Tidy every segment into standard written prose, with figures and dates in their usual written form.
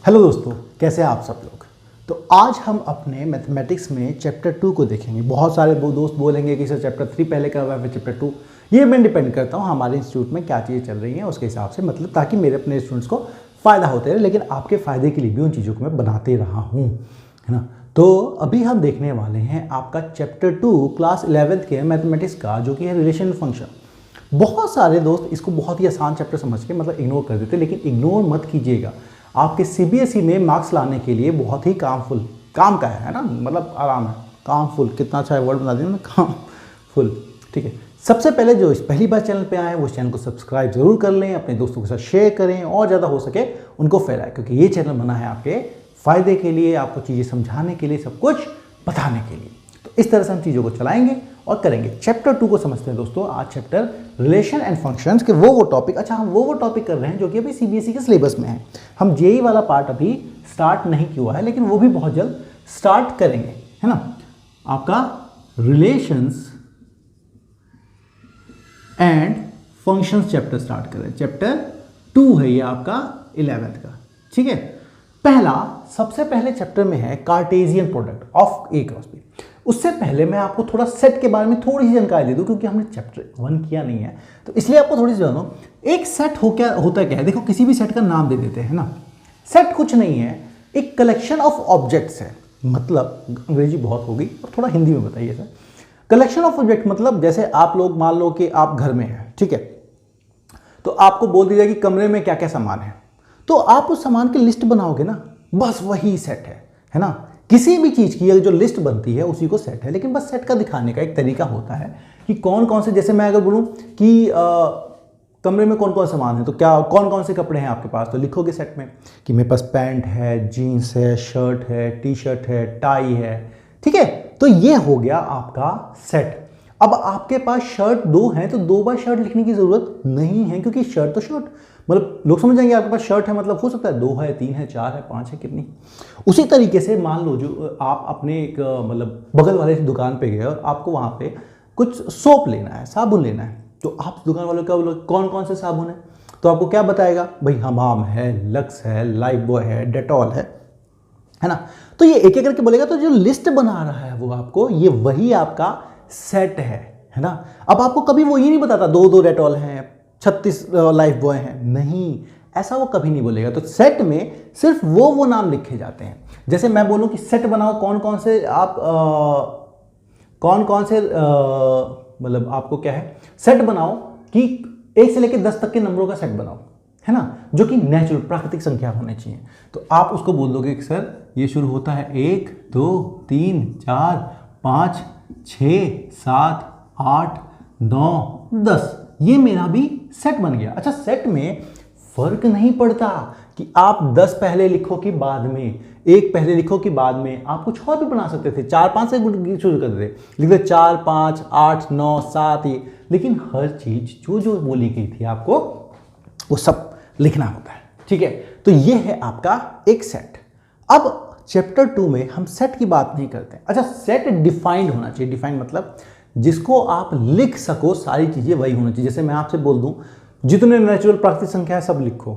Hello दोस्तों, कैसे हैं आप सब लोग। तो आज हम अपने मैथमेटिक्स में चैप्टर 2 को देखेंगे। बहुत सारे दोस्त बोलेंगे कि सर चैप्टर 3 पहले कर रहा है फिर चैप्टर 2। ये मैं डिपेंड करता हूँ हमारे इंस्टीट्यूट में क्या चीज़ें चल रही हैं उसके हिसाब से, मतलब ताकि मेरे अपने स्टूडेंट्स को फ़ायदा होते रहे, लेकिन आपके फ़ायदे के लिए भी उन चीज़ों को मैं बनाते रहा हूँ, है ना। तो अभी हम देखने वाले हैं आपका चैप्टर 2 क्लास 11th के मैथमेटिक्स का, जो कि है रिलेशन फंक्शन। बहुत सारे दोस्त इसको बहुत ही आसान चैप्टर समझ के मतलब इग्नोर कर देते, लेकिन इग्नोर मत कीजिएगा। आपके सीबीएसई में मार्क्स लाने के लिए बहुत ही काम का है ना, मतलब आराम है। कामफुल कितना अच्छा वर्ड बना दिया ना, कामफुल। ठीक है, सबसे पहले जो इस पहली बार चैनल पे आए हैं वो चैनल को सब्सक्राइब जरूर कर लें, अपने दोस्तों के साथ शेयर करें और ज़्यादा हो सके उनको फैलाएं, क्योंकि ये चैनल बना है आपके फ़ायदे के लिए, आपको चीज़ें समझाने के लिए, सब कुछ बताने के लिए। तो इस तरह से हम चीज़ों को चलाएंगे और करेंगे। चैप्टर 2 को समझते हैं दोस्तों। आज चैप्टर रिलेशन एंड फंक्शंस के वो टॉपिक, अच्छा हम वो टॉपिक कर रहे हैं जो कि अभी सीबीएसई के सिलेबस में है। हम जेई वाला पार्ट अभी स्टार्ट नहीं किया है, लेकिन वो भी बहुत जल्द स्टार्ट करेंगे, है ना। आपका relations and functions chapter start करें। चैप्टर 2 है ये आपका 11th का, ठीक है। सबसे पहले चैप्टर में है Cartesian product of A cross B. उससे पहले मैं आपको थोड़ा सेट के बारे में थोड़ी सी जानकारी दे दूं, क्योंकि हमने चैप्टर 1 किया नहीं है, तो इसलिए आपको थोड़ी सी जानो। एक सेट होता क्या है, देखो किसी भी सेट का नाम दे देते हैं ना। सेट कुछ नहीं है, एक कलेक्शन ऑफ ऑब्जेक्ट्स है। मतलब अंग्रेजी बहुत होगी और थोड़ा हिंदी में बताइए सर। कलेक्शन ऑफ ऑब्जेक्ट मतलब जैसे आप लोग मान लो कि आप घर में हैं, ठीक है, तो आपको बोल दिया कि कमरे में क्या क्या सामान है, तो आप उस सामान की लिस्ट बनाओगे ना, बस वही सेट है ना। किसी भी चीज़ की जो लिस्ट बनती है उसी को सेट है, लेकिन बस सेट का दिखाने का एक तरीका होता है कि कौन कौन से, जैसे मैं अगर बोलूँ कि कमरे में कौन कौन सामान है, तो क्या कौन कौन से कपड़े हैं आपके पास, तो लिखोगे सेट में कि मेरे पास पैंट है, जीन्स है, शर्ट है, टी शर्ट है, टाई है, ठीक है। तो ये हो गया आपका सेट। अब आपके पास शर्ट 2 हैं तो 2 बार शर्ट लिखने की जरूरत नहीं है, क्योंकि शर्ट तो शर्ट, मतलब लोग समझ जाएंगे आपके पास शर्ट है मतलब हो सकता है 2 है, 3 है, 4 है, 5 है, कितनी। उसी तरीके से मान लो जो आप अपने एक मतलब बगल वाले दुकान पे गए और आपको वहाँ पे कुछ सोप लेना है, साबुन लेना है, तो आप दुकान वालों का बोलो कौन कौन से साबुन है, तो आपको क्या बताएगा, भाई हमाम है, लक्स है, लाइफबॉय है, डेटॉल है ना। तो ये एक एक करके बोलेगा, तो जो लिस्ट बना रहा है वो आपको, ये वही आपका सेट है ना। अब आपको कभी वो ये नहीं बताता 2 डेटॉल हैं, 36 लाइफ बॉय हैं, नहीं, ऐसा वो कभी नहीं बोलेगा। तो सेट में सिर्फ वो नाम लिखे जाते हैं। जैसे मैं बोलूं कि सेट बनाओ कौन कौन से आप मतलब आपको क्या है, सेट बनाओ कि 1 से लेकर 10 तक के नंबरों का सेट बनाओ, है ना, जो कि नेचुरल प्राकृतिक संख्या होने चाहिए। तो आप उसको बोल दोगे कि सर ये शुरू होता है 1 2 3 4 5 6 7 8 9 10, ये मेरा भी सेट बन गया। अच्छा, सेट में फर्क नहीं पड़ता कि आप 10 पहले लिखो कि बाद में, 1 पहले लिखो कि बाद में, आप कुछ और भी बना सकते थे, 4 5 से शुरू कर देते, लिखते 4 5 8 9 7 ये, लेकिन हर चीज जो जो बोली गई थी आपको वो सब लिखना होता है, ठीक है। तो ये है आपका एक सेट। अब चैप्टर 2 में हम सेट की बात नहीं करते। अच्छा, सेट डिफाइंड होना चाहिए। डिफाइंड मतलब जिसको आप लिख सको, सारी चीजें वही होना चाहिए। जैसे मैं आपसे बोल दूं जितने नेचुरल प्राकृतिक संख्या है सब लिखो,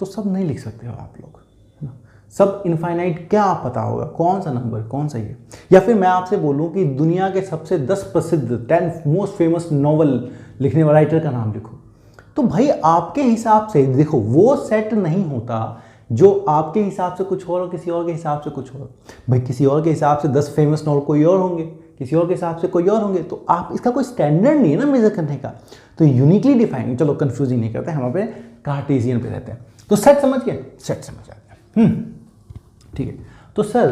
तो सब नहीं लिख सकते हो आप लोग, है ना। सब इनफाइनाइट, क्या आप पता होगा कौन सा नंबर कौन सा ये। या फिर मैं आपसे बोलूं कि दुनिया के सबसे 10 प्रसिद्ध 10 मोस्ट फेमस नॉवल लिखने वाला राइटर का नाम लिखो, तो भाई आपके हिसाब से देखो वो सेट नहीं होता जो आपके हिसाब से कुछ और किसी और के हिसाब से कुछ और। भाई किसी और के हिसाब से 10 फेमस नॉवल कोई और होंगे, किसी और के हिसाब से कोई और होंगे, तो आप इसका कोई स्टैंडर्ड नहीं है ना मेजर करने का। तो यूनिकली डिफाइंड, चलो कंफ्यूजिंग नहीं करते, हम पे कार्टेशियन पे रहते हैं। तो सेट समझ गए, सेट समझ आते हैं, ठीक है। तो सर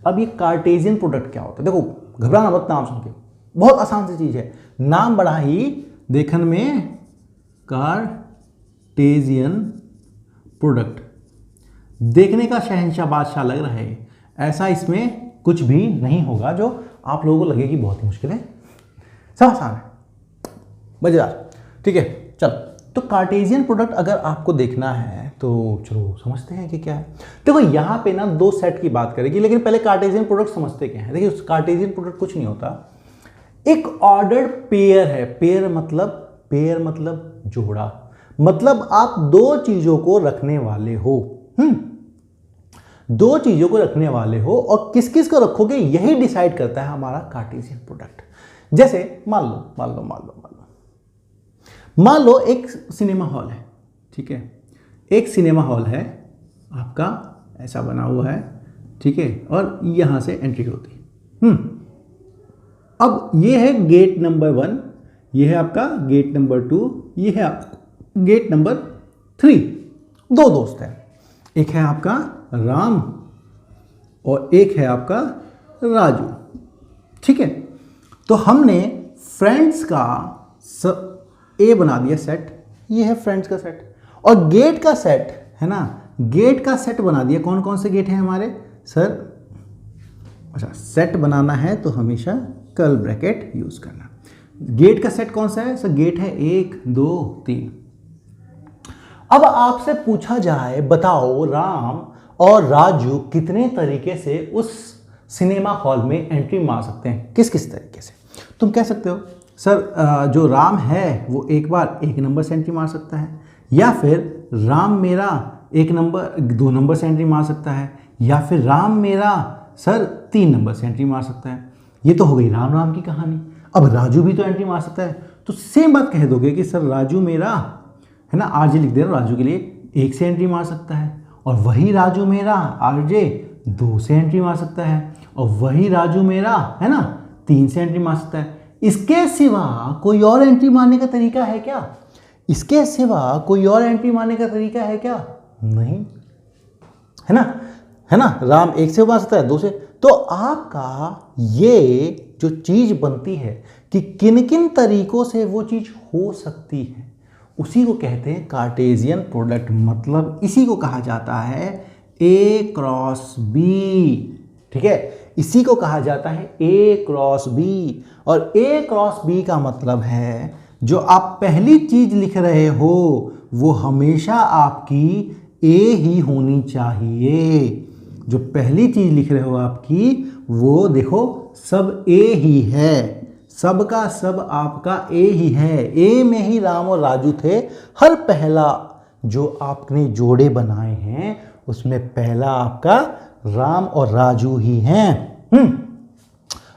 अब ये कार्टेशियन प्रोडक्ट क्या होता है, देखो घबराना मत नाम सुन के, बहुत आसान सी चीज है, नाम बड़ा ही देखने में, कार्टेशियन प्रोडक्ट देखने का शहंशाह बादशाह लग रहा है, ऐसा इसमें कुछ भी नहीं होगा जो आप लोगों को लगे कि बहुत ही मुश्किल है, सब आसान है, मजेदार, ठीक है। चल, तो कार्टेशियन प्रोडक्ट अगर आपको देखना है तो चलो समझते हैं कि क्या है। देखो यहाँ पे ना 2 सेट की बात करेगी, लेकिन पहले कार्टेशियन प्रोडक्ट समझते क्या है। देखिए कार्टेशियन प्रोडक्ट कुछ नहीं होता, एक ऑर्डर्ड पेयर है। पेयर मतलब जोड़ा, मतलब आप 2 चीजों को रखने वाले हो। दो चीजों को रखने वाले हो और किस किस को रखोगे यही डिसाइड करता है हमारा कार्टेशियन प्रोडक्ट। जैसे मान लो एक सिनेमा हॉल है, ठीक है, एक सिनेमा हॉल है आपका, ऐसा बना हुआ है, ठीक है, और यहां से एंट्री होती है। अब ये है गेट नंबर 1, ये है आपका गेट नंबर 2, ये है गेट नंबर 3। दो दोस्त हैं, एक है आपका राम और एक है आपका राजू, ठीक है। तो हमने फ्रेंड्स का ए बना दिया सेट, ये है फ्रेंड्स का सेट, और गेट का सेट है ना, गेट का सेट बना दिया। कौन कौन से गेट हैं हमारे सर? अच्छा, सेट बनाना है तो हमेशा कर्ल ब्रैकेट यूज करना। गेट का सेट कौन सा है सर? गेट है 1 2 3। अब आपसे पूछा जाए बताओ राम और राजू कितने तरीके से उस सिनेमा हॉल में एंट्री मार सकते हैं, किस किस तरीके से? तुम कह सकते हो सर जो राम है वो एक बार 1 नंबर से एंट्री मार सकता है, या फिर राम मेरा 1 नंबर 2 नंबर से एंट्री मार सकता है, या फिर राम मेरा सर 3 नंबर से एंट्री मार सकता है। ये तो हो गई राम राम की कहानी। अब राजू भी तो एंट्री मार सकता है, तो सेम बात कह दोगे कि सर राजू मेरा है ना, आरजे लिख दे रहा हूं, राजू के लिए 1 से एंट्री मार सकता है, और वही राजू मेरा आरजे 2 से एंट्री मार सकता है, और वही राजू मेरा है ना 3 से एंट्री मार सकता है। इसके सिवा कोई और एंट्री मारने का तरीका है क्या? इसके सिवा कोई और एंट्री मारने का तरीका है क्या? नहीं, है ना, राम 1 से मार सकता है, 2 से। तो आपका ये जो चीज बनती है कि किन किन तरीकों से वो चीज हो सकती है, उसी को कहते हैं कार्टेशियन प्रोडक्ट। मतलब इसी को कहा जाता है A क्रॉस B, ठीक है, इसी को कहा जाता है A क्रॉस B। और A क्रॉस B का मतलब है जो आप पहली चीज लिख रहे हो वो हमेशा आपकी A ही होनी चाहिए। जो पहली चीज लिख रहे हो आपकी वो देखो सब A ही है, सब का सब आपका A ही है। A में ही राम और राजू थे। हर पहला जो आपने जोड़े बनाए हैं उसमें पहला आपका राम और राजू ही हैं।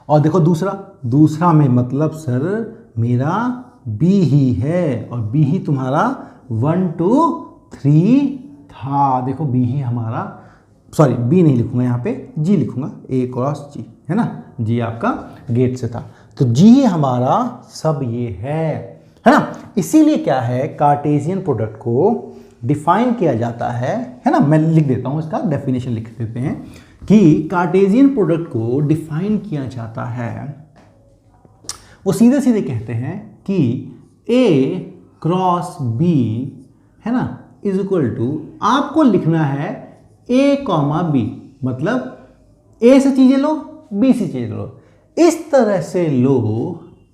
और देखो दूसरा में मतलब सर मेरा B ही है, और B ही तुम्हारा 1 2 3 था। देखो B ही हमारा, सॉरी B नहीं लिखूंगा यहाँ पे, G लिखूंगा, A क्रॉस G, है ना, G आपका गेट से था, तो G हमारा सब ये है ना। इसीलिए क्या है, कार्टेशियन प्रोडक्ट को डिफाइन किया जाता है ना। मैं लिख देता हूँ, इसका डेफिनेशन लिख देते हैं कि कार्टेशियन प्रोडक्ट को डिफाइन किया जाता है, वो सीधे सीधे कहते हैं कि A क्रॉस B है ना इज इक्वल टू, आपको लिखना है A कॉमा B, मतलब A से चीजें लो B से चीजें लो, इस तरह से लो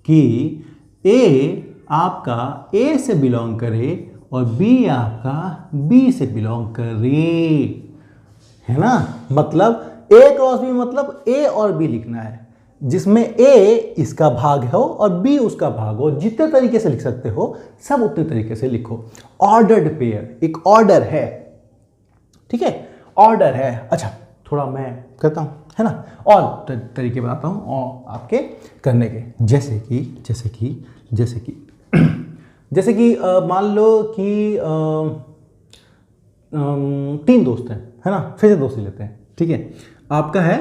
कि A आपका A से बिलोंग करे और B आपका B से बिलोंग करे, है ना। मतलब A क्रॉस B मतलब A और B लिखना है, जिसमें A इसका भाग हो और B उसका भाग हो। जितने तरीके से लिख सकते हो सब उतने तरीके से लिखो। ऑर्डर्ड पेयर एक ऑर्डर है, ठीक है, ऑर्डर है। अच्छा, थोड़ा मैं करता हूं, है ना, और तरीके बताता हूं और आपके करने के, जैसे कि मान लो कि 3 दोस्त हैं, है ना, फिर से दोस्त लेते हैं, ठीक है। आपका है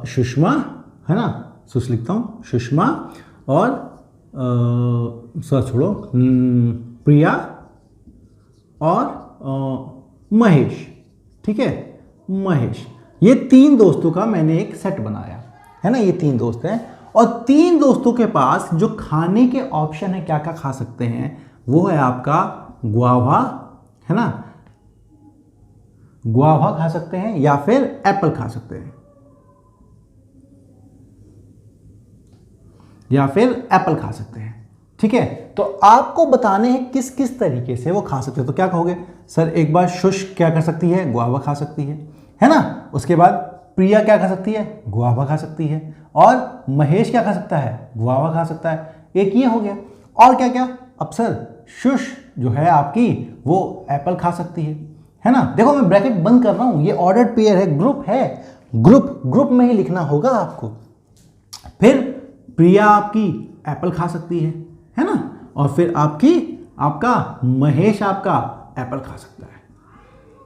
सुषमा, है ना, सुष लिखता हूँ, सुषमा, और सर छोड़ो, प्रिया और महेश, ठीक है, महेश। ये 3 दोस्तों का मैंने एक सेट बनाया, है ना। ये 3 दोस्त हैं और 3 दोस्तों के पास जो खाने के ऑप्शन है, क्या क्या खा सकते हैं, वो है आपका गुआवा, है ना, गुआवा खा सकते हैं या फिर एप्पल खा सकते हैं, या फिर एप्पल खा सकते हैं, ठीक है। तो आपको बताने हैं किस किस तरीके से वो खा सकते हैं। तो क्या कहोगे सर, एक बार शुश क्या कर सकती है, गुआवा खा सकती है ना। उसके बाद प्रिया क्या खा सकती है, गुआवा खा सकती है, और महेश क्या खा सकता है, गुआवा खा सकता है। एक ये हो गया, और क्या क्या, अब सर शुश जो है आपकी वो एप्पल खा सकती है, है ना। देखो मैं ब्रैकेट बंद कर रहा हूं, ये ऑर्डर्ड पेयर है, ग्रुप है, ग्रुप में ही लिखना होगा आपको। फिर प्रिया आपकी एप्पल खा सकती है ना, और फिर आपका महेश आपका एप्पल खा सकता है।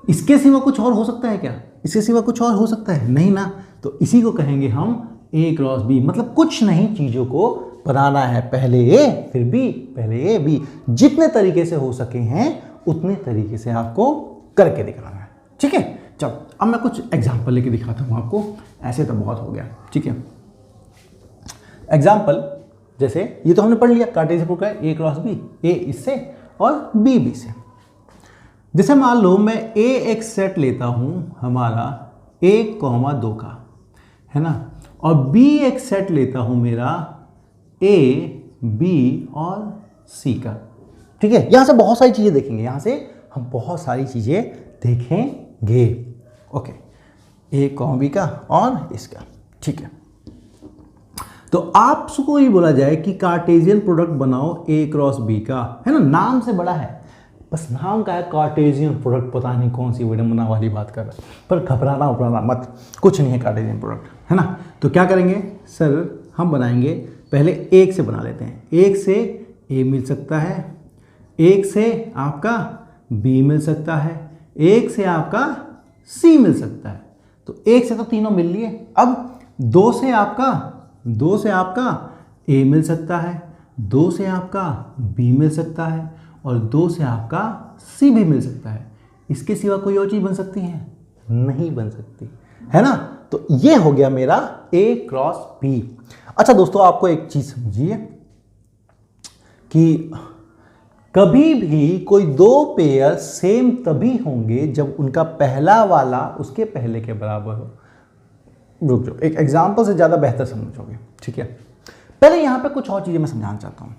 इसके सिवा कुछ और हो सकता है क्या? इसके सिवा कुछ और हो सकता है? नहीं ना। तो इसी को कहेंगे हम A क्रॉस B, मतलब कुछ नहीं, चीजों को बनाना है, पहले A फिर B, पहले A B, जितने तरीके से हो सके हैं उतने तरीके से आपको करके दिखाना है। ठीक है, चलो अब मैं कुछ एग्जांपल लेके दिखाता हूं आपको। ऐसे तो बहुत हो गया, ठीक है। एग्जाम्पल जैसे ये तो हमने पढ़ लिया, Cartesian product A cross B, A इससे और B B से। जैसे मान लो मैं A एक सेट लेता हूं हमारा 1,2 का, है ना, और B एक सेट लेता हूं मेरा A B और C का। ठीक है, यहां से बहुत सारी चीजें देखेंगे, यहां से हम बहुत सारी चीजें देखेंगे। ओके, A B का और इसका। ठीक है, तो आपको ये बोला जाए कि कार्टेशियन प्रोडक्ट बनाओ A क्रॉस B का, है ना, नाम से बड़ा है, बस नाम का है कार्टेशियन प्रोडक्ट, पता नहीं कौन सी विडंबना वाली बात कर रहा है, पर घबराना मत, कुछ नहीं है कार्टेशियन प्रोडक्ट, है ना। तो क्या करेंगे सर, हम बनाएंगे पहले 1 से बना लेते हैं। 1 से A मिल सकता है, 1 से आपका B मिल सकता है, 1 से आपका C मिल सकता है। तो 1 से तो तीनों मिल लिए। अब 2 से आपका A मिल सकता है, 2 से आपका B मिल सकता है और 2 से आपका C भी मिल सकता है। इसके सिवा कोई और चीज बन सकती है? नहीं बन सकती, है ना। तो ये हो गया मेरा A क्रॉस B। अच्छा दोस्तों, आपको एक चीज समझिए कि कभी भी कोई 2 पेयर सेम तभी होंगे जब उनका पहला वाला उसके पहले के बराबर हो। रुक जाओ, एक एग्जाम्पल से ज्यादा बेहतर समझोगे। ठीक है, पहले यहां पे कुछ और चीजें मैं समझाना चाहता हूं।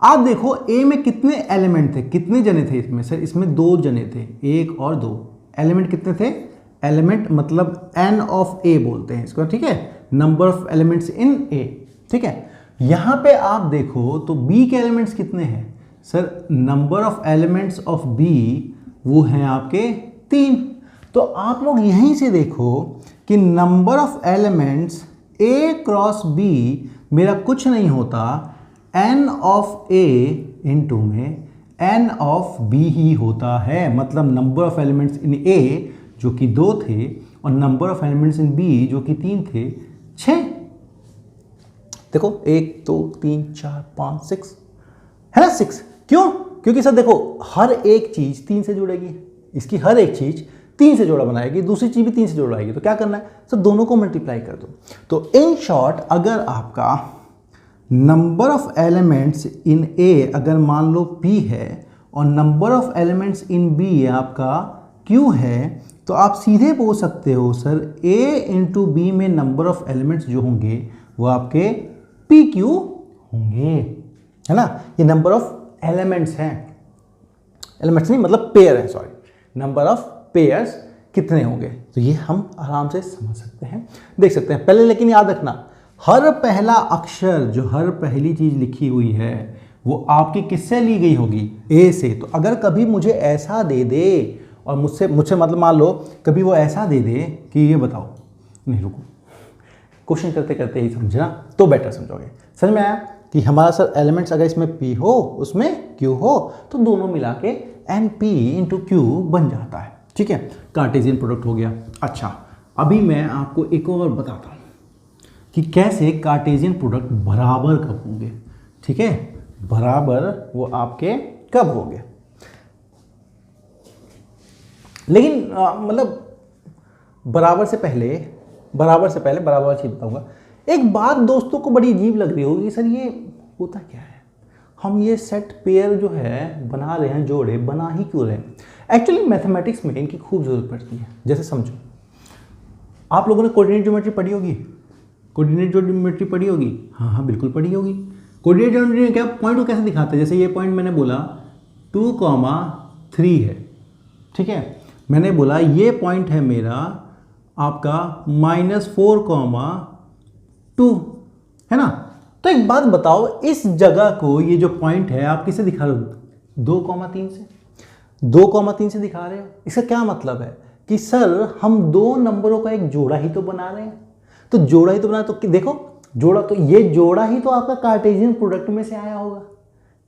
आप देखो A में कितने एलिमेंट थे, कितने जने थे इसमें? सर इसमें 2 जने थे, 1 और 2। एलिमेंट कितने थे? एलिमेंट मतलब n ऑफ A बोलते हैं इसको, ठीक है, number of elements in A। ठीक है, यहां पे आप देखो तो B के एलिमेंट्स कितने हैं? Sir number of elements of B वो हैं आपके 3। तो आप लोग यहीं से देखो कि number of elements A cross B मेरा कुछ नहीं होता, n ऑफ A इंटू में n ऑफ B ही होता है। मतलब number of elements in A जो कि 2 थे और number of elements in B जो कि 3 थे, 6। देखो 1 2 3 4 5 6, है ना, 6। क्यों? क्योंकि सर देखो हर एक चीज 3 से जुड़ेगी, इसकी हर एक चीज 3 से जोड़ा बनाएगी, दूसरी चीज भी 3 से जोड़ा आएगी। तो क्या करना है सर, दोनों को मल्टीप्लाई कर दो। तो इन शॉर्ट अगर आपका number of elements in A अगर मान लो P है और number of elements in B आपका Q है, तो आप सीधे बोल सकते हो सर A इंटू B में नंबर ऑफ एलिमेंट्स जो होंगे वो आपके PQ होंगे, है ना। ये नंबर ऑफ एलिमेंट्स हैं, एलिमेंट्स नहीं मतलब पेयर है, सॉरी, नंबर ऑफ पेयर्स कितने होंगे, तो ये हम आराम से समझ सकते हैं, देख सकते हैं। पहले लेकिन याद रखना, हर पहला अक्षर जो हर पहली चीज लिखी हुई है वो आपकी किससे ली गई होगी? A से। तो अगर कभी मुझे ऐसा दे दे और मुझसे मतलब मान लो कभी वो ऐसा दे दे कि ये बताओ, नहीं रुको, क्वेश्चन करते करते ही समझना तो बेटर समझोगे। समझ में आया कि हमारा सर एलिमेंट्स अगर इसमें P हो उसमें Q हो तो दोनों मिला के NP इंटू Q बन जाता है। ठीक है, कार्टेशियन प्रोडक्ट हो गया। अच्छा, अभी मैं आपको एक और बताता हूँ कि कैसे कार्टेशियन प्रोडक्ट बराबर कब होंगे। ठीक है, बराबर वो आपके कब होंगे, लेकिन मतलब बराबर से पहले बराबर चीज बताऊंगा। एक बात दोस्तों को बड़ी अजीब लग रही होगी, सर ये होता क्या है, हम ये सेट पेयर जो है बना रहे हैं, जोड़े बना ही क्यों रहे हैं? एक्चुअली मैथमेटिक्स में इनकी खूब जरूरत पड़ती है। जैसे समझो, आप लोगों ने कोऑर्डिनेट ज्योमेट्री पढ़ी होगी, कोऑर्डिनेट ज्योमेट्री पढ़ी होगी, हाँ बिल्कुल पढ़ी होगी। कोऑर्डिनेट ज्योमेट्री में क्या पॉइंट को कैसे दिखाते हैं? जैसे ये पॉइंट मैंने बोला 2,3 है, ठीक है, मैंने बोला ये पॉइंट है मेरा आपका -4,2, है ना। तो एक बात बताओ, इस जगह को ये जो पॉइंट है आप किसे दिखा रहे हो? 2,3 से। 2,3 से दिखा रहे हो, इसका क्या मतलब है कि सर हम दो नंबरों का एक जोड़ा ही तो बना रहे हैं। तो जोड़ा ही तो बना, तो देखो जोड़ा, तो ये जोड़ा ही तो आपका कार्टेशियन प्रोडक्ट में से आया होगा,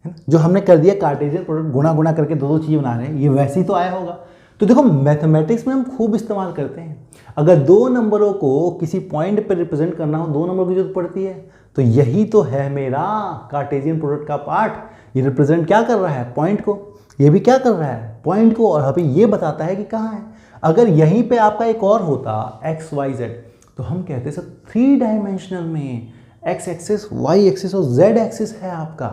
है ना। जो हमने कर दिया कार्टेशियन प्रोडक्ट, गुणा गुणा करके दो चीज़ें बना रहे हैं, ये वैसे ही तो आया होगा। तो देखो मैथमेटिक्स में हम खूब इस्तेमाल करते हैं। अगर दो नंबरों को किसी पॉइंट पर रिप्रेजेंट करना हो, दो नंबर की जरूरत पड़ती है, तो यही तो है मेरा कार्टेशियन प्रोडक्ट का पार्ट। ये रिप्रेजेंट क्या कर रहा है, पॉइंट को, ये भी क्या कर रहा है, पॉइंट को, और अभी ये बताता है कि कहाँ है। अगर यहीं पे आपका एक और होता एक्स वाई जेड, तो हम कहते सर 3 डायमेंशनल में एक्स एक्सिस, वाई एक्सिस और जेड एक्सिस है आपका।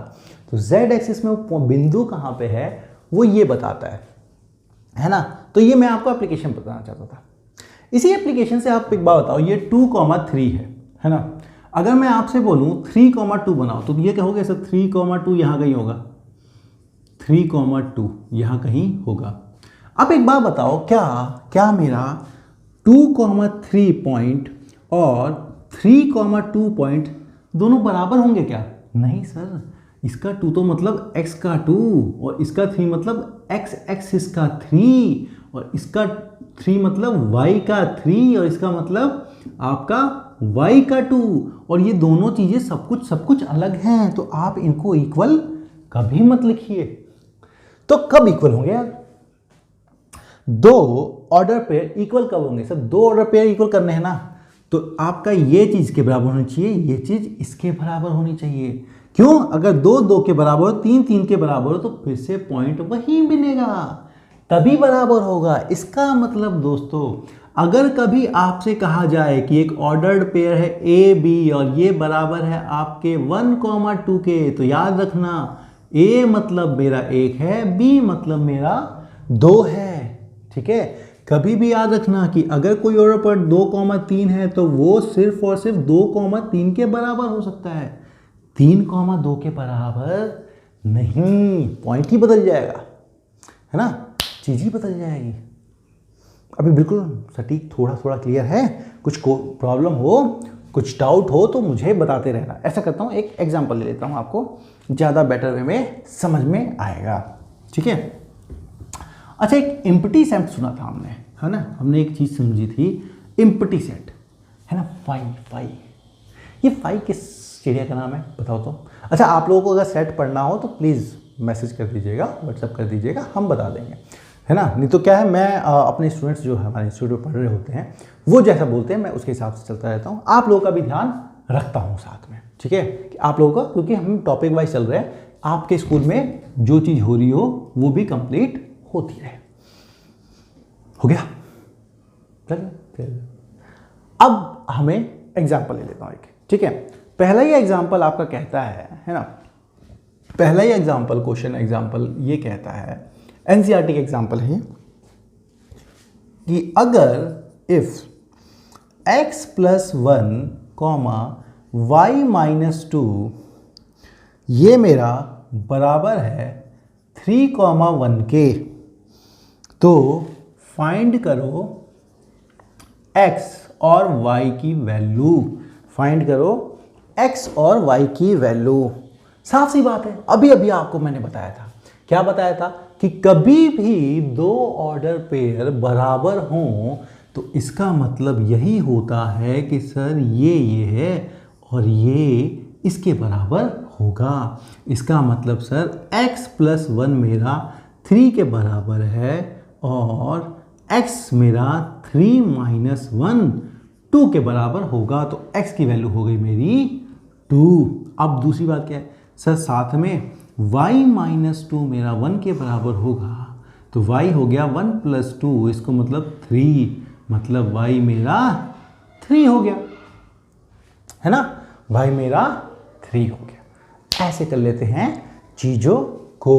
तो जेड एक्सिस में वो बिंदु कहाँ पे है वो ये बताता है ना। तो ये मैं आपको एप्लीकेशन बताना चाहता था। इसी एप्लीकेशन से आप एक बात बताओ, ये 2,3 है ना। अगर मैं आपसे बोलूँ 3,2 बनाओ, तो ये कहोगे सर 3,2 यहाँ कहीं होगा, 3,2 यहाँ कहीं होगा। अब एक बात बताओ, क्या मेरा 2,3 पॉइंट और 3,2 पॉइंट दोनों बराबर होंगे क्या? नहीं सर, इसका 2 तो मतलब x का 2 और इसका 3 मतलब x एक्सिस का 3 और इसका 3 मतलब y का 3 और इसका मतलब आपका y का 2, और ये दोनों चीज़ें सब कुछ अलग हैं। तो आप इनको इक्वल कभी मत लिखिए। तो कब इक्वल होंगे यार? दो ऑर्डर पेयर इक्वल कब होंगे सर? दो ऑर्डर पेयर इक्वल करने हैं ना, तो आपका ये चीज़ के बराबर होनी चाहिए, ये चीज़ इसके बराबर होनी चाहिए। क्यों? अगर 2 के बराबर हो, 3 के बराबर हो, तो फिर से पॉइंट वही मिलेगा, तभी बराबर होगा। इसका मतलब दोस्तों, अगर कभी आपसे कहा जाए कि एक ऑर्डर्ड पेयर है ए बी और ये बराबर है आपके 1,2 के, तो याद रखना ए मतलब मेरा 1 है, बी मतलब मेरा 2 है। ठीक है, कभी भी याद रखना कि अगर कोई ऑर्डर पर 2,3 है तो वो सिर्फ और सिर्फ 2,3 के बराबर हो सकता है, 3,2 के बराबर नहीं। पॉइंट ही बदल जाएगा, है ना, चीज़ ही बदल जाएगी। अभी बिल्कुल सटीक थोड़ा क्लियर है? कुछ प्रॉब्लम हो, कुछ डाउट हो तो मुझे बताते रहना। ऐसा करता हूँ, एक एग्जांपल ले लेता हूँ, आपको ज़्यादा बेटर वे में समझ में आएगा। ठीक है, अच्छा, एक एम्प्टी सेट सुना था हमने, है ना। हमने एक चीज़ समझी थी, एम्प्टी सेट, है ना। फाई, ये फाई किस चिड़िया का नाम है बताओ तो? अच्छा, आप लोगों को अगर सेट पढ़ना हो तो प्लीज़ मैसेज कर दीजिएगा, व्हाट्सएप कर दीजिएगा, हम बता देंगे, है ना। नहीं तो क्या है, मैं अपने स्टूडेंट्स जो हमारे इंस्टीट्यूट में पढ़ रहे होते हैं वो जैसा बोलते हैं मैं उसके हिसाब से चलता रहता हूँ। आप लोगों का भी ध्यान रखता हूँ साथ में, ठीक है, कि आप लोगों का, क्योंकि हम टॉपिक वाइज चल रहे हैं, आपके स्कूल में जो चीज़ हो रही हो वो भी कंप्लीट होती रहे। हो गया? चलिए अब हमें एग्जाम्पल ले लेता हूँ एक, ठीक है। पहला ही एग्जाम्पल आपका कहता है ना, पहला ही एग्जाम्पल, क्वेश्चन एग्जाम्पल ये कहता है, एनसीईआरटी का एग्जाम्पल है कि अगर इफ x + 1, y - 2 ये मेरा बराबर है 3, 1 के, तो फाइंड करो x और y की वैल्यू। फाइंड करो x और y की वैल्यू। साफ सी बात है, अभी आपको मैंने बताया था, क्या बताया था कि कभी भी दो ऑर्डर पेयर बराबर हों तो इसका मतलब यही होता है कि सर ये है और ये इसके बराबर होगा। इसका मतलब सर x + 1 मेरा 3 के बराबर है और x मेरा 3 - 1 2 के बराबर होगा, तो x की वैल्यू हो गई मेरी 2। अब दूसरी बात क्या है सर, साथ में y - 2 मेरा 1 के बराबर होगा, तो y हो गया 1 + 2, इसको मतलब 3, मतलब y मेरा 3 हो गया, है ना, y मेरा 3 हो गया। ऐसे कर लेते हैं चीज़ों को।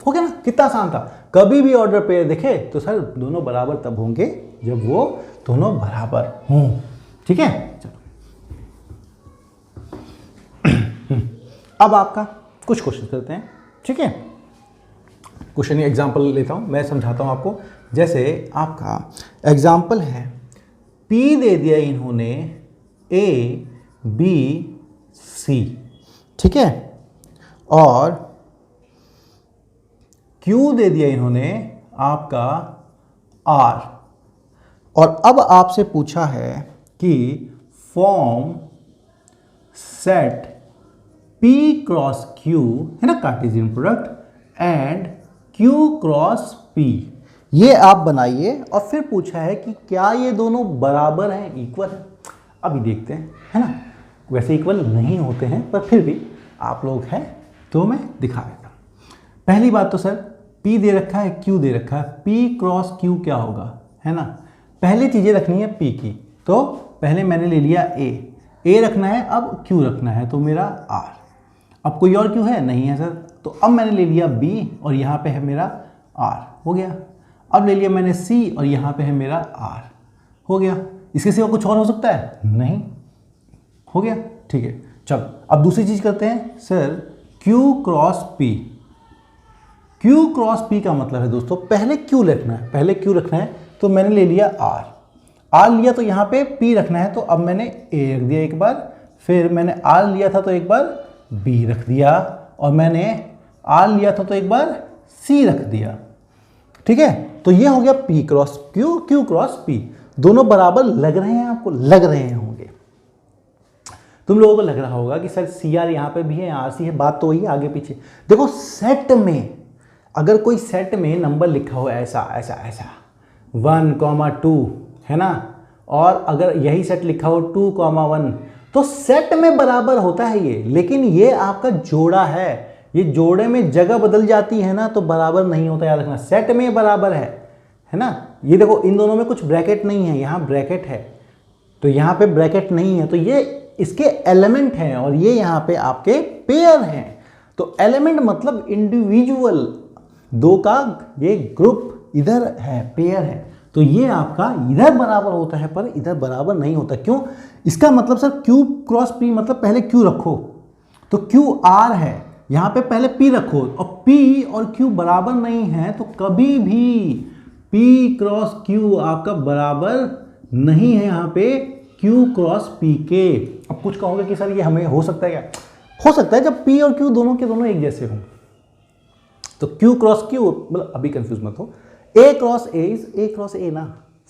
हो गया ना, कितना आसान था। कभी भी ऑर्डर पेयर देखे तो सर दोनों बराबर तब होंगे जब वो दोनों बराबर हों, ठीक है। चलो अब आपका कुछ क्वेश्चन करते हैं, ठीक है। क्वेश्चन एग्जांपल लेता हूं, मैं समझाता हूं आपको। जैसे आपका एग्जांपल है, P दे दिया इन्होंने A B C, ठीक है, और Q Q दे दिया इन्होंने आपका R, और अब आपसे पूछा है कि form set P cross Q, है ना, Cartesian product, and Q cross P, ये आप बनाइए। और फिर पूछा है कि क्या ये दोनों बराबर हैं, इक्वल है। अभी देखते हैं, है ना, वैसे इक्वल नहीं होते हैं पर फिर भी आप लोग हैं तो मैं दिखा देता हूँ। पहली बात तो सर P दे रखा है, Q दे रखा है, P क्रॉस Q क्या होगा, है ना, पहले चीज़ें रखनी है P की, तो पहले मैंने ले लिया A रखना है, अब Q रखना है, तो मेरा R। अब कोई और Q है नहीं है सर, तो अब मैंने ले लिया B और यहाँ पे है मेरा R, हो गया। अब ले लिया मैंने C और यहाँ पे है मेरा R, हो गया। इसके सिवा कुछ और हो सकता है, नहीं, हो गया, ठीक है। चलो अब दूसरी चीज़ करते हैं sir, Q cross P। Q cross P का मतलब है दोस्तों पहले Q रखना है, पहले Q रखना है, तो मैंने ले लिया R लिया, तो यहाँ पे P रखना है, तो अब मैंने A रख दिया एक बार, फिर मैंने R लिया था तो एक बार B रख दिया, और मैंने R लिया था तो एक बार C रख दिया, ठीक है। तो ये हो गया P cross Q, Q cross P, दोनों बराबर लग रहे हैं, आपको लग रहे होंगे, तुम लोगों को लग रहा होगा कि सर CR यहाँ पे भी है, RC है, बात तो वही आगे पीछे। देखो सेट में, अगर कोई सेट में नंबर लिखा हो ऐसा ऐसा ऐसा 1,2, है ना, और अगर यही सेट लिखा हो 2,1, तो सेट में बराबर होता है ये, लेकिन ये आपका जोड़ा है, ये जोड़े में जगह बदल जाती है ना, तो बराबर नहीं होता, याद रखना। सेट में बराबर है ना। ये देखो इन दोनों में कुछ ब्रैकेट नहीं है, यहाँ ब्रैकेट है, तो यहाँ पे ब्रैकेट नहीं है, तो ये इसके एलिमेंट हैं, और ये यहाँ पे आपके पेयर हैं। तो एलिमेंट मतलब इंडिविजुअल, दो का ये ग्रुप इधर है, पेयर है, तो ये आपका इधर बराबर होता है पर इधर बराबर नहीं होता। क्यों? इसका मतलब सर Q क्रॉस P मतलब पहले Q रखो, तो Q R है, यहाँ पे पहले P रखो, और P और Q बराबर नहीं है, तो कभी भी P क्रॉस Q आपका बराबर नहीं है यहाँ पे Q क्रॉस P के। अब कुछ कहोगे कि सर ये हमें हो सकता है क्या? हो सकता है जब P और Q दोनों के दोनों एक जैसे हों, तो Q क्रॉस Q, मतलब अभी कंफ्यूज मत हो, A cross A is A cross A ना,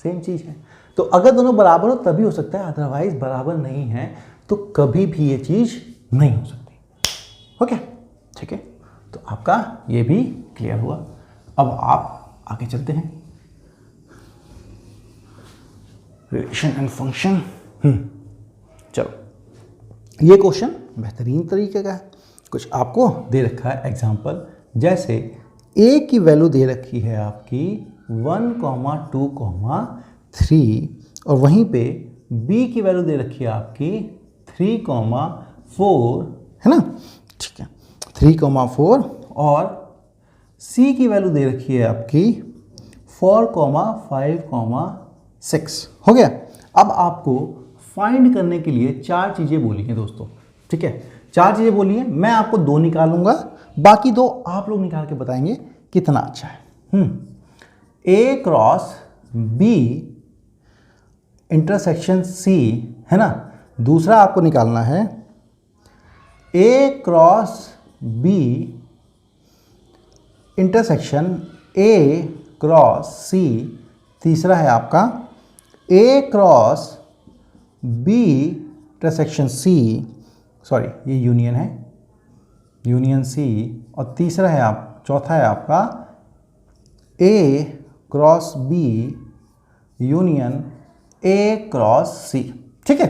सेम चीज है। तो अगर दोनों बराबर हो तभी हो सकता है, अदरवाइज बराबर नहीं है तो कभी भी ये चीज नहीं हो सकती। ओके, ठीक है, तो आपका ये भी क्लियर हुआ। अब आप आगे चलते हैं, रिलेशन एंड फंक्शन। चलो, ये क्वेश्चन बेहतरीन तरीके का है। कुछ आपको दे रखा है एग्जाम्पल, जैसे A की वैल्यू दे रखी है आपकी 1, 2, 3, और वहीं पे B की वैल्यू दे रखी है आपकी 3, 4, है ना, ठीक है, 3, 4, और C की वैल्यू दे रखी है आपकी 4, 5, 6। हो गया। अब आपको फाइंड करने के लिए चार चीज़ें बोली हैं दोस्तों, ठीक है, चार चीज़ें बोली हैं, मैं आपको दो निकालूंगा, बाकी दो आप लोग निकाल के बताएंगे कितना अच्छा है। A cross B intersection C, है ना, दूसरा आपको निकालना है A cross B intersection A cross C, तीसरा है आपका A cross B intersection C, sorry ये यूनियन है, यूनियन C, और तीसरा है चौथा है आपका A cross B union A cross C, ठीक है।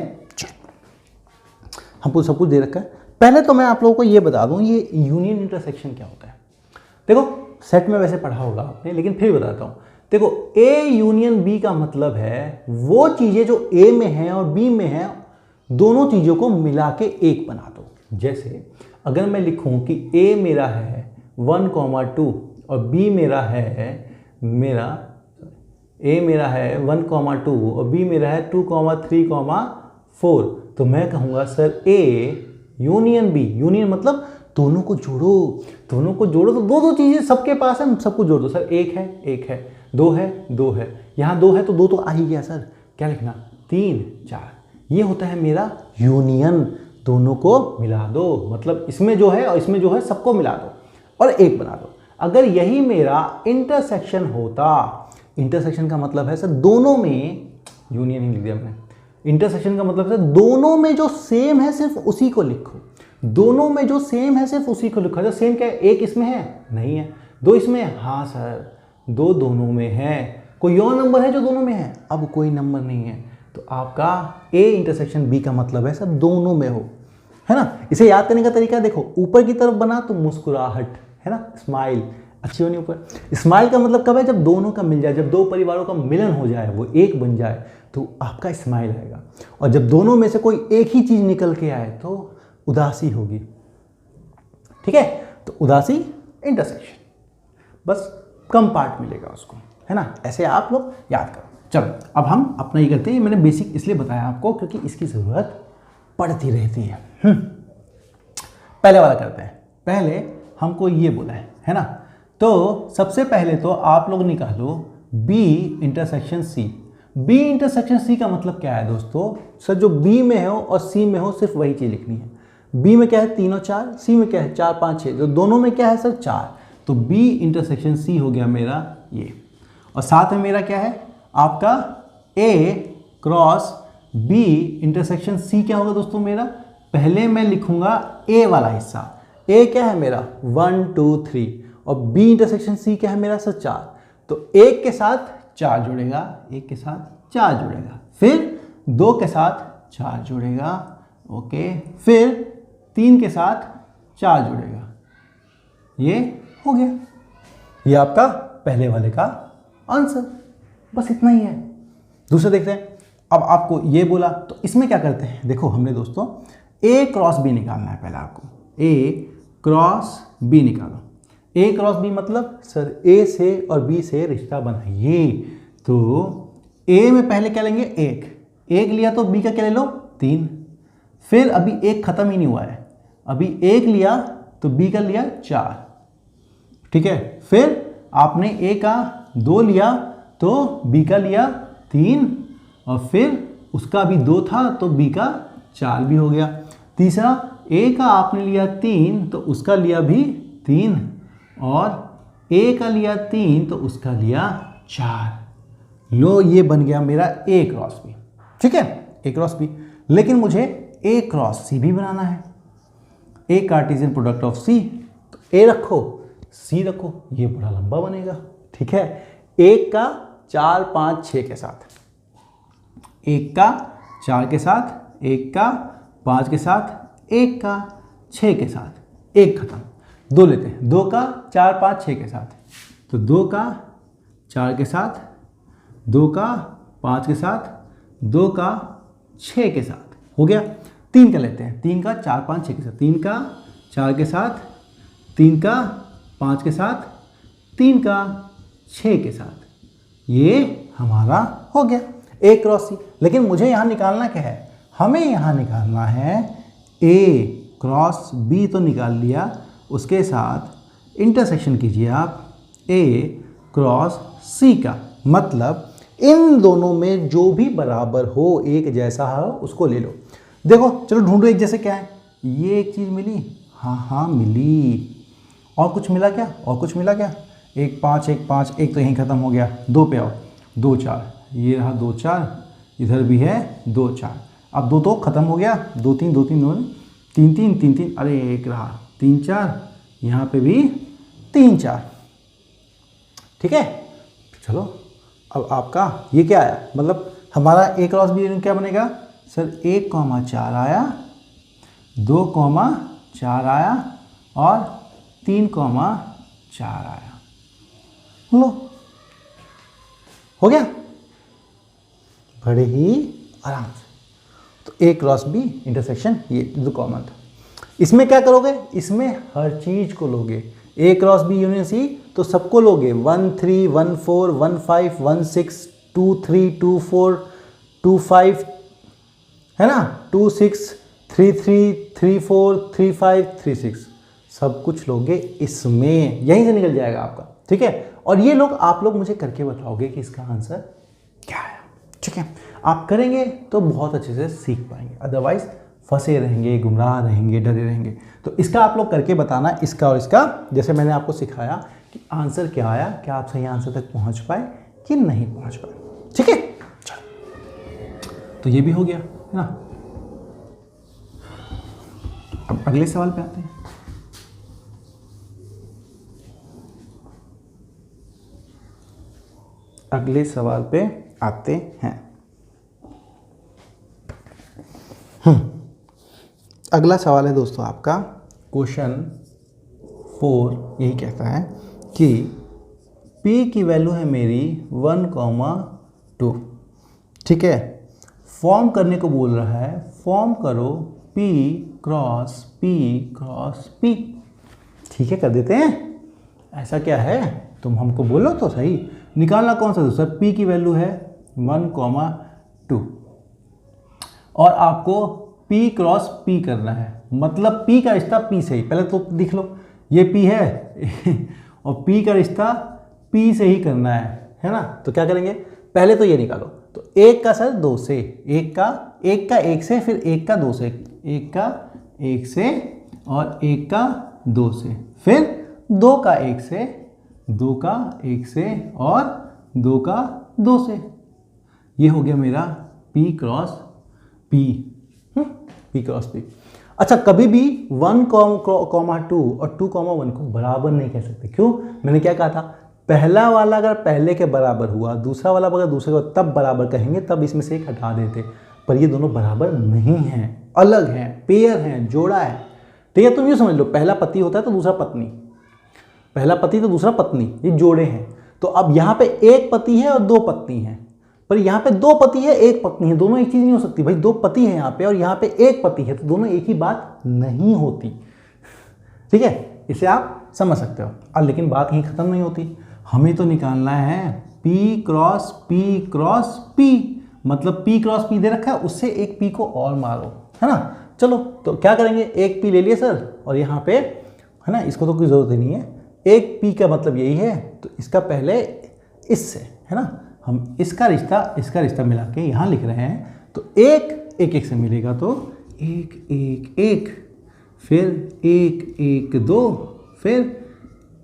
हमको सब कुछ दे रखा है। पहले तो मैं आप लोगों को ये बता दूं, ये यूनियन इंटरसेक्शन क्या होता है। देखो सेट में वैसे पढ़ा होगा आपने, लेकिन फिर बताता हूं। देखो A यूनियन B का मतलब है वो चीजें जो A में हैं और B में हैं, दोनों चीजों को मिला के एक बना दो। जैसे अगर मैं लिखूं कि A मेरा है 1, 2, और B मेरा है A मेरा है 1, 2, और B मेरा है 2, 3, 4, तो मैं कहूँगा sir A union B। Union मतलब दोनों को जोड़ो, दोनों को जोड़ो, तो दो दो चीज़ें सबके पास है, सबको जोड़ दो। सर एक है, दो है, यहाँ दो है तो दो तो आ ही गया सर, क्या लिखना, 3, 4, ये होता है मेरा यूनियन। दोनों को मिला दो, मतलब इसमें जो है और इसमें जो है सबको मिला दो और एक बना दो। अगर यही मेरा इंटरसेक्शन होता, इंटरसेक्शन का मतलब है सर दोनों में, यूनियन ही लिख दिया मैंने, इंटरसेक्शन का मतलब है दोनों में जो सेम है सिर्फ उसी को लिखो, दोनों में जो सेम है सिर्फ उसी को लिखो। सेम क्या है, एक इसमें है नहीं है, दो इसमें है, हाँ सर दो दोनों में है, कोई और नंबर है जो दोनों में है, अब कोई नंबर नहीं है, तो आपका ए इंटरसेक्शन बी का मतलब है सर दोनों में हो, है ना। इसे याद करने का तरीका देखो, ऊपर की तरफ बना तो मुस्कुराहट, है ना, स्माइल अच्छी होनी ऊपर। स्माइल का मतलब कब है, जब दोनों का मिल जाए, जब दो परिवारों का मिलन हो जाए, वो एक बन जाए, तो आपका स्माइल आएगा। और जब दोनों में से कोई एक ही चीज निकल के आए तो उदासी होगी, ठीक है। तो उदासी इंटरसेक्शन, बस कम पार्ट मिलेगा उसको, है ना। ऐसे आप लोग याद करो। चलो अब हम अपना ये करते हैं, मैंने बेसिक इसलिए बताया आपको क्योंकि इसकी ज़रूरत पड़ती रहती है। पहले वाला करते हैं। पहले हमको ये बोला है ना। तो सबसे पहले तो आप लोग निकालो B intersection C। B intersection C का मतलब क्या है दोस्तों, सर जो B में हो और C में हो सिर्फ वही चीज़ लिखनी है। B में क्या है 3 और 4, C में क्या है 4 5 6, जो दोनों में क्या है सर 4, तो B इंटरसेक्शन C हो गया मेरा ये। और साथ में मेरा क्या है आपका A cross B intersection C क्या होगा दोस्तों मेरा, पहले मैं लिखूंगा A वाला हिस्सा, A क्या है मेरा 1 2 3, और B इंटरसेक्शन C क्या है मेरा सर 4, तो 1 के साथ 4 जुड़ेगा, 1 के साथ 4 जुड़ेगा, फिर 2 के साथ 4 जुड़ेगा, ओके, फिर 3 के साथ 4 जुड़ेगा, ये हो गया, ये आपका पहले वाले का आंसर, बस इतना ही है। दूसरा देखते हैं। अब आपको ये बोला तो इसमें क्या करते हैं, देखो हमने दोस्तों A क्रॉस B निकालना है, पहले आपको A क्रॉस B निकालो। A क्रॉस B मतलब सर A से और B से रिश्ता बनाइए, तो A में पहले क्या लेंगे 1 लिया, तो B का क्या ले लो 3, फिर अभी 1 खत्म ही नहीं हुआ है, अभी 1 लिया तो B का लिया 4, ठीक है, फिर आपने A का 2 लिया तो B का लिया 3, और फिर उसका भी 2 था तो B का 4 भी हो गया। तीसरा A का आपने लिया 3 तो उसका लिया भी 3, और A का लिया 3 तो उसका लिया 4, लो ये बन गया मेरा A क्रॉस B, ठीक है, A क्रॉस B। लेकिन मुझे A क्रॉस C भी बनाना है, A Cartesian product of C, तो A रखो C रखो, ये बड़ा लंबा बनेगा, ठीक है। 1 का 4 5 6 के साथ, 1 का 4 के साथ, 1 का 5 के साथ, 1 का 6 के साथ, 1 खत्म, 2 लेते हैं, 2 का 4 5 6 के साथ, तो 2 का 4 के साथ, 2 का 5 के साथ, 2 का 6 के साथ, हो गया। 3 का लेते हैं, 3 का 4 5 6 के साथ, 3 का 4 के साथ, 3 का 5 के साथ, 3 का 6 के साथ, ये हमारा हो गया A क्रॉस C। लेकिन मुझे यहाँ निकालना क्या है, हमें यहाँ निकालना है A क्रॉस B, तो निकाल लिया, उसके साथ इंटरसेक्शन कीजिए आप A क्रॉस C का, मतलब इन दोनों में जो भी बराबर हो, एक जैसा हो, उसको ले लो। देखो चलो ढूंढो एक जैसे क्या है, ये एक चीज़ मिली, हाँ मिली, और कुछ मिला क्या, और कुछ मिला क्या, 1 5 1 5, 1 तो यहीं ख़त्म हो गया, 2 पे आओ, 2 4, ये रहा 2 4, इधर भी है 2 4, अब 2 तो ख़त्म हो गया, 2 3 2 3 2 3 3 3 3, अरे 1 रहा, 3 4, यहाँ पे भी 3 4, ठीक है। चलो अब आपका ये क्या आया, मतलब हमारा A क्रॉस B क्या बनेगा सर, 1 4 आया, 2 4 आया, और 3 4 आया, लो हो गया बड़े ही आराम से। तो A क्रॉस B इंटरसेक्शन ये जो कॉमन था, इसमें क्या करोगे, इसमें हर चीज को लोगे, A cross B union C तो सबको लोगे, 1 3 1 4 1 5 1 6 2 3 2 4 2 5, है ना, 2 6 3 3 3 4 3 5 3 6, सब कुछ लोगे इसमें, यहीं से निकल जाएगा आपका, ठीक है। और ये आप लोग मुझे करके बताओगे कि इसका आंसर क्या है, ठीक है। आप करेंगे तो बहुत अच्छे से सीख पाएंगे, अदरवाइज फंसे रहेंगे, गुमराह रहेंगे, डरे रहेंगे। तो इसका आप लोग करके बताना, इसका और इसका, जैसे मैंने आपको सिखाया कि आंसर क्या आया, क्या आप सही आंसर तक पहुंच पाए कि नहीं पहुंच पाए। ठीक है, चलो तो ये भी हो गया है ना। अब अगले सवाल पे आते हैं। अगले सवाल पे आते हैं। अगला सवाल है दोस्तों आपका क्वेश्चन 4, यही कहता है कि P की वैल्यू है मेरी 1,2। ठीक है, फॉर्म करने को बोल रहा है, फॉर्म करो P cross P cross P। ठीक है, कर देते हैं। ऐसा क्या है, तुम हमको बोलो तो सही। निकालना कौन सा दोस्तों, P की वैल्यू है 1,2 और आपको P क्रॉस P करना है, मतलब P का रिश्ता P से ही, पहले तो देख लो ये P है और P का रिश्ता P से ही करना है ना। तो क्या करेंगे, पहले तो ये निकालो, तो 1 का सर 2 से, 1 का 1 से, फिर 1 का 2 से, 1 का 1 से और 1 का 2 से, फिर 2 का 1 से, 2 का 1 से और 2 का 2 से। ये हो गया मेरा P cross P, P cross P। अच्छा, कभी भी 1,2 और 2,1 को बराबर नहीं कह सकते। क्यों, मैंने क्या कहा था, पहला वाला अगर पहले के बराबर हुआ, दूसरा वाला अगर दूसरे को तब बराबर कहेंगे, तब इसमें से एक हटा देते। पर ये दोनों बराबर नहीं हैं, अलग हैं, पेयर हैं, जोड़ा है। ठीक है, तुम ये समझ लो, पहला पति होता है तो दूसरा पत्नी, पहला पति तो दूसरा पत्नी, ये जोड़े हैं। तो अब यहाँ पे एक पति है और 2 पत्नी है, पर यहाँ पे 2 पति है 1 पत्नी है, दोनों एक चीज नहीं हो सकती भाई। 2 पति है यहाँ पे और यहाँ पे 1 पति है, तो दोनों एक ही बात नहीं होती। ठीक है, इसे आप समझ सकते हो। और लेकिन बात यहीं खत्म नहीं होती, हमें तो निकालना है P cross P cross P, मतलब P क्रॉस P दे रखा है, उससे एक P को और मारो, है ना। चलो तो क्या करेंगे, एक P ले लिए सर, और यहाँ पे है ना, इसको तो कोई जरूरत ही नहीं है, एक P का मतलब यही है, तो इसका पहले इससे, है ना, हम इसका रिश्ता मिला के यहाँ लिख रहे हैं। तो 1 से मिलेगा, तो 1 1 1, फिर 1 1 2, फिर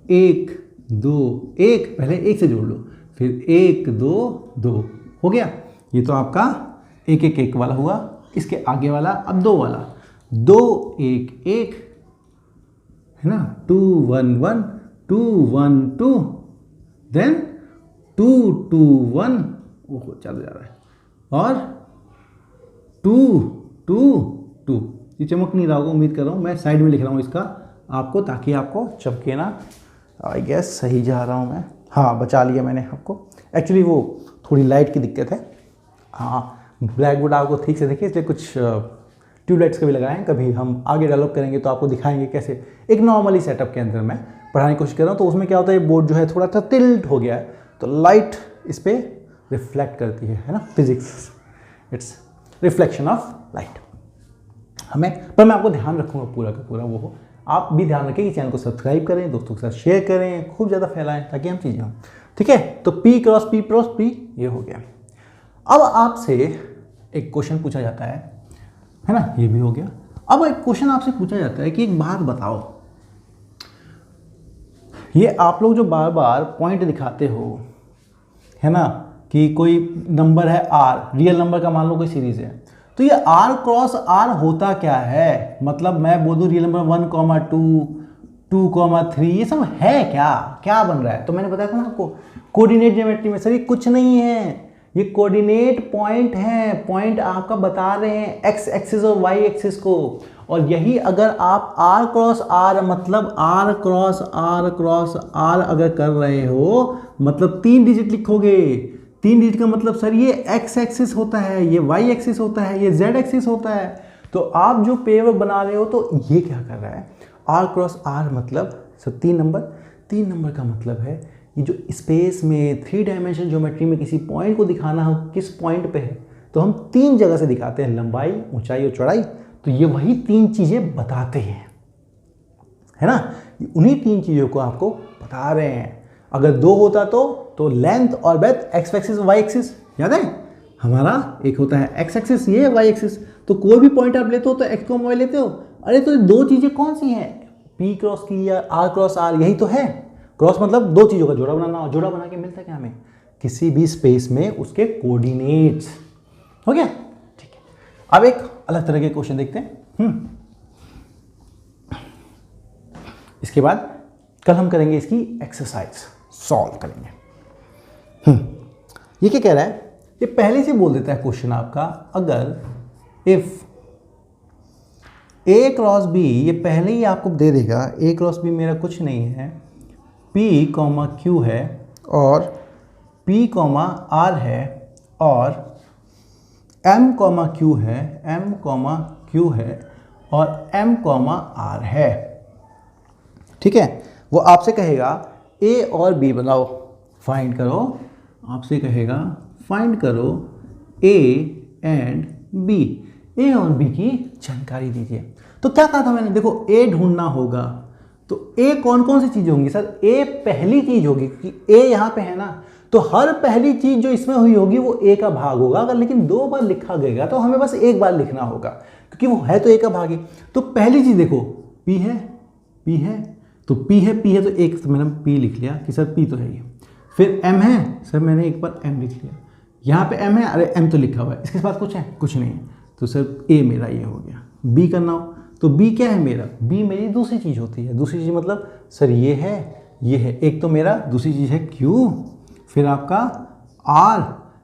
1 2 1, पहले 1 से जोड़ लो, फिर 1 2 2, हो गया। ये तो आपका 1 1 1 वाला हुआ। इसके आगे वाला अब 2 वाला, 2 1 1, है ना, 2 1 1 2 1 2, देन 2 2 1, ओहो चल जा रहा है, और 2 2 2। ये चमक नहीं रहा होगा, उम्मीद कर रहा हूँ, मैं साइड में लिख रहा हूँ इसका आपको, ताकि आपको चमके ना। आई गेस सही जा रहा हूँ मैं, हाँ बचा लिया मैंने आपको। एक्चुअली वो थोड़ी लाइट की दिक्कत है, हाँ ब्लैक बोर्ड आपको ठीक से देखिए, इसलिए कुछ ट्यूबलाइट्स का भी लगाए हैं। कभी हम आगे डेवलप करेंगे तो आपको दिखाएंगे कैसे एक नॉर्मली सेटअप के अंदर मैं पढ़ाने की कोशिश कर रहा हूँ। तो उसमें क्या होता है, बोर्ड जो है थोड़ा सा टिल्ट हो गया है, तो लाइट इस पर रिफ्लेक्ट करती है ना, physics, it's reflection of light. हमें पर मैं आपको ध्यान रखूँगा पूरा का पूरा वो हो। आप भी ध्यान रखें कि चैनल को सब्सक्राइब करें, दोस्तों के साथ शेयर करें, खूब ज़्यादा फैलाएं, ताकि हम चीज़ें हों। ठीक है, तो P क्रॉस P ये हो गया। अब आपसे एक क्वेश्चन पूछा जाता है ना, ये भी हो गया। अब एक क्वेश्चन आपसे पूछा जाता है कि एक बात बताओ, ये आप लोग जो बार बार पॉइंट दिखाते हो, है ना, कि कोई नंबर है R, रियल नंबर का मान लो कोई सीरीज है, तो ये R क्रॉस R होता क्या है। मतलब मैं बोल दूं रियल नंबर 1, 2, 2, 3, ये सब है क्या बन रहा है। तो मैंने बताया था ना आपको कोऑर्डिनेट ज्योमेट्री में, सर ये कुछ नहीं है, ये कोऑर्डिनेट पॉइंट है। पॉइंट आपका बता रहे हैं एक्स एक्सिस और वाई एक्सिस को, और यही अगर आप R क्रॉस R, मतलब R क्रॉस R अगर कर रहे हो, मतलब 3 डिजिट लिखोगे। 3 डिजिट का मतलब सर ये एक्स एक्सिस होता है, ये वाई एक्सिस होता है, ये जेड एक्सिस होता है। तो आप जो पेवर बना रहे हो, तो ये क्या कर रहा है, R क्रॉस R मतलब सर 3 नंबर का मतलब है ये जो स्पेस में 3 डायमेंशन ज्योमेट्री में किसी पॉइंट को दिखाना हो, किस पॉइंट पे है, तो हम 3 जगह से दिखाते हैं, लंबाई, ऊंचाई और चौड़ाई। तो ये वही 3 चीज़ें बताते हैं, है ना, उन्हीं 3 चीज़ों को आपको बता रहे हैं। अगर 2 होता तो लेंथ और breadth, X axis Y axis, याद है हमारा एक होता है एक्स एक्सिस, ये वाई एक्सिस। तो कोई भी पॉइंट आप लेते हो तो एक्स को वाई लेते हो। अरे तो 2 चीज़ें कौन सी हैं, P क्रॉस की या R क्रॉस R, यही तो है। क्रॉस मतलब दो चीज़ों का जोड़ा बनाना, और जोड़ा बना के मिलता क्या हमें, किसी भी स्पेस में उसके कोऑर्डिनेट्स। हो गया, ठीक है। अब एक अलग तरह के क्वेश्चन देखते हैं। इसके बाद कल हम करेंगे इसकी एक्सरसाइज, सॉल्व करेंगे। ये क्या कह रहा है, ये पहले से बोल देता है क्वेश्चन आपका, अगर इफ ए क्रॉस बी, ये पहले ही आपको दे देगा, ए क्रॉस बी मेरा कुछ नहीं है, पी कॉमा क्यू है और पी कॉमा आर है और एम कॉमा क्यू है, एम कॉमा क्यू है और एम कॉमा आर है। ठीक है, वो आपसे कहेगा ए और बी बनाओ, फाइंड करो, आपसे कहेगा फाइंड करो ए एंड बी, ए और बी की जानकारी दीजिए। तो क्या कहा था मैंने, देखो ए ढूंढना होगा, तो ए कौन कौन सी चीज़ें होंगी सर, ए पहली चीज़ होगी, क्योंकि ए यहाँ पे है ना, तो हर पहली चीज़ जो इसमें हुई होगी वो ए का भाग होगा। अगर लेकिन 2 बार लिखा गएगा तो हमें बस एक बार लिखना होगा, क्योंकि वो है तो ए का भाग ही। तो पहली चीज़ देखो पी है, पी है तो पी है, पी है तो एक तो मैंने पी लिख लिया कि सर पी तो है ही। फिर एम है, सर मैंने एक बार एम लिख लिया, यहाँ पे एम है, अरे एम तो लिखा हुआ है, इसके बाद कुछ है, कुछ नहीं है, तो सर ए मेरा ये हो गया। बी करना हो तो बी क्या है मेरा, बी मेरी दूसरी चीज़ होती है, दूसरी चीज़ मतलब सर ये है, ये है, एक तो मेरा दूसरी चीज़ है क्यू, फिर आपका आर,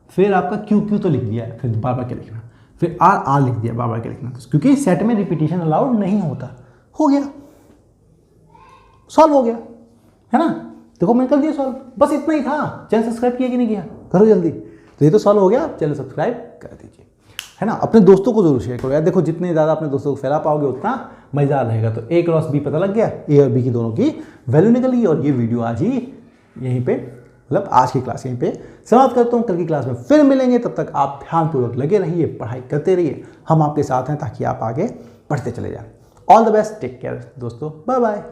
फिर आपका क्यू, क्यू तो लिख दिया है, फिर बार बार क्या लिखना, फिर आर, आर लिख दिया, बार बार क्या लिखना, क्योंकि सेट में रिपीटिशन अलाउड नहीं होता। हो गया, सॉल्व हो गया, है ना। देखो मैंने कर दिया सॉल्व, बस इतना ही था। चैनल सब्सक्राइब किया कि नहीं किया, करो जल्दी। तो ये तो सॉल्व हो गया, चैनल सब्सक्राइब कर दीजिए, है ना। अपने दोस्तों को जरूर शेयर करो यार, देखो जितने ज़्यादा अपने दोस्तों को फैला पाओगे उतना मज़ेदार रहेगा। तो ए क्रॉस बी पता लग गया, ए और बी की दोनों की वैल्यू निकल गई। और ये वीडियो आज ही यहीं पे, मतलब आज की क्लास यहीं पे समाप्त करता हूँ। कल की क्लास में फिर मिलेंगे, तब तक आप ध्यानपूर्वक लगे रहिए, पढ़ाई करते रहिए, हम आपके साथ हैं ताकि आप आगे बढ़ते चले जाएं। All the best, take care दोस्तों, बाय बाय।